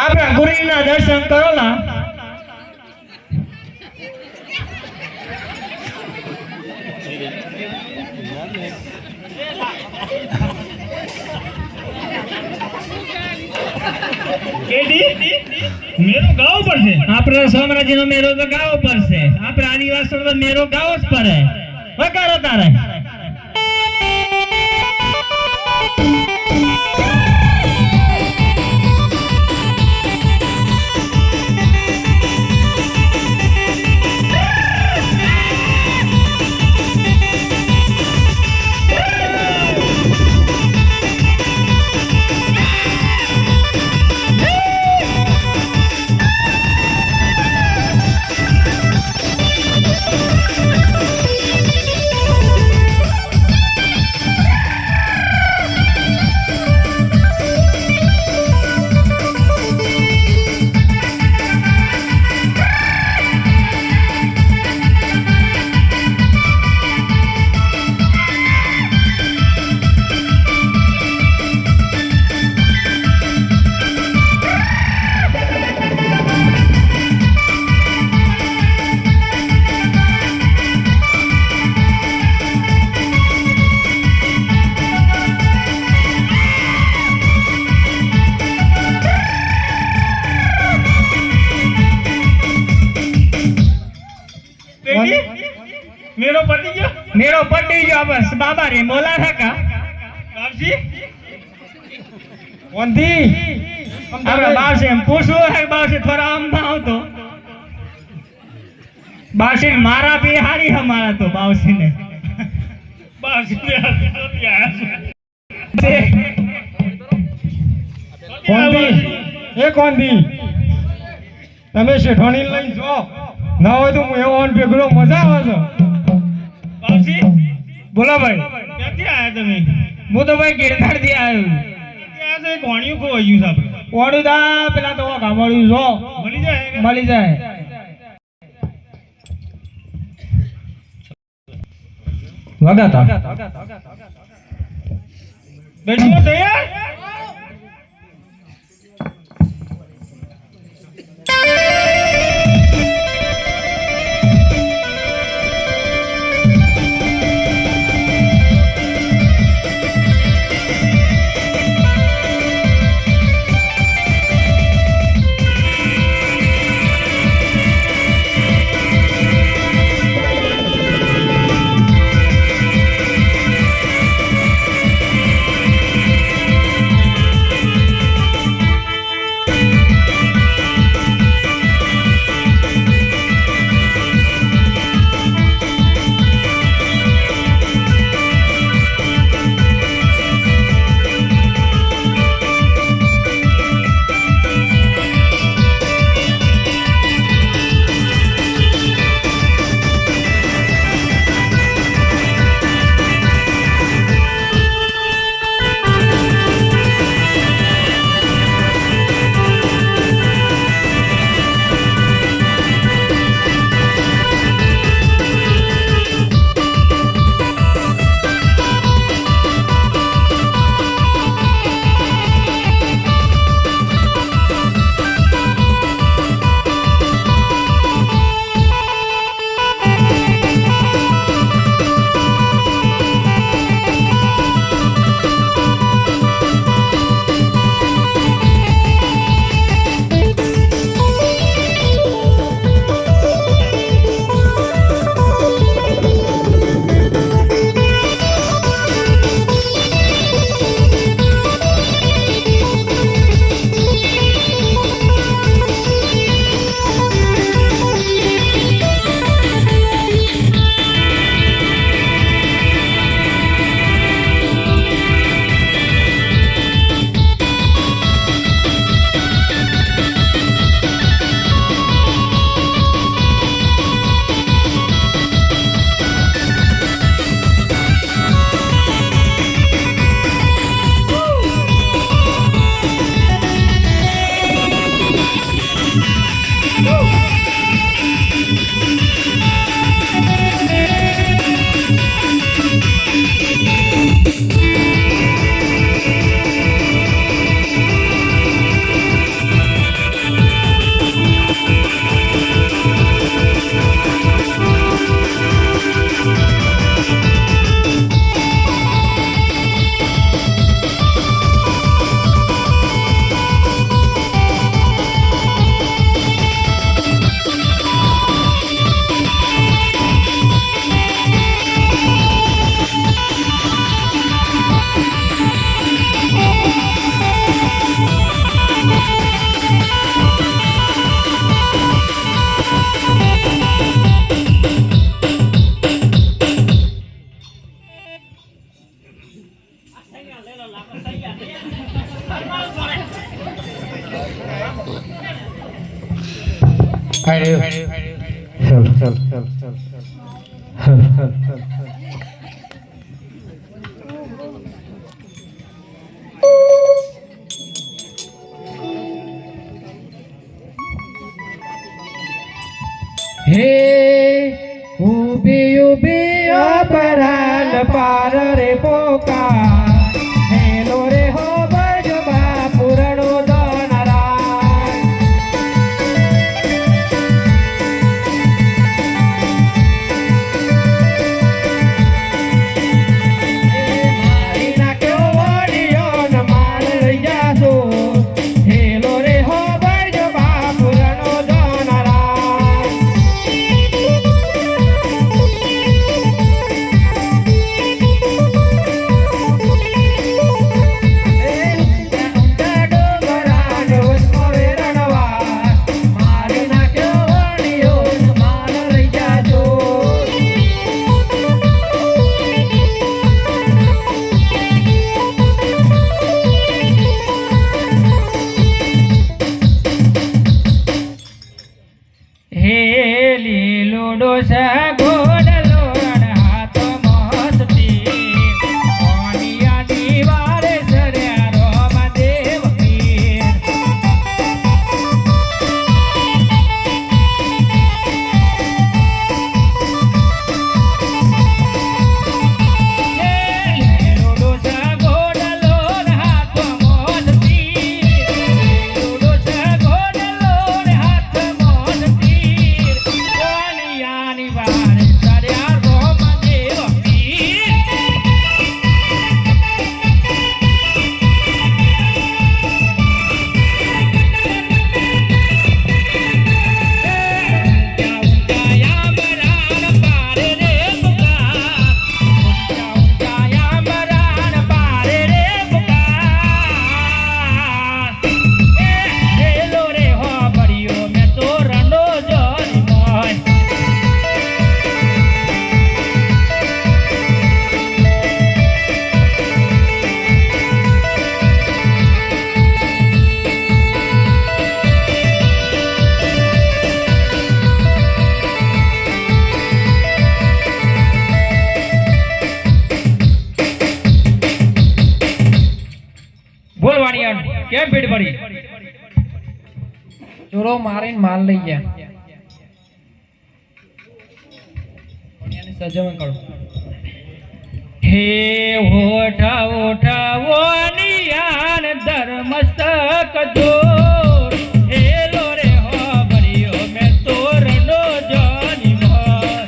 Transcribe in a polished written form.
આપણા ગુરુના દર્શન કરો ના મેરો ગાવ પડશે આપણા સામ્રાજ્યનો મેરો તો ગાવો પડશે આપણા આદિવાસીનો તો મેરો ગાવો જ પડે વગાડો તારે मेरो पट्टी जो बस बाबा रे मोला था का बाबजी वंदी अरे बाप से हम पूछो है बाप से थोड़ा हम भाव तो बाप से मारा बिहारी हमारा तो बाप से ने वंदी एक वंदी તમે શેઠોણી લઈ જો ના હોય તો હું એવો ભેગડો મજા આવે છે બાપજી બોલો ભાઈ ક્યાંથી આયા તમે હું તો ભાઈ ગિરનાર થી આવ્યો ત્યાં છે ઘોણિયું કો આવ્યું છે આપણે ઓડું દા પેલા તો ગામડું જો મળી જાય વગાતા બેઠો તૈયાર હે ઉભી ઉભી અપરાલ પાર રે પોકા હેલો રે હો બજબા પુરણો દોનરા મારી નાખ્યો વડિયો ન માલ લઈ જાશો હેલો રે હો બજબા પુરણો દોનરા ડોસા ગોડલો હાથ મસ્તી ઓનિયા દીવારે સર્યા રોમ દેવ પીર ડોસા ગોડલો હાથ મસ્તી ડોસા ગોડલો હાથ મસ્તી ઓનિયાની વારે સર્યા રોમ દેવ પીર બોલ વાણિયા કેમ ભીડ પડી ચોરો મારીને માલ લઈ ગયા વાણિયાને સજવણ કરો હે ઓઠા ઓઠા વાણિયાન ધર્મસ્તક જોર હેલો રે હો બરિયો મેં તોરનો જાની માર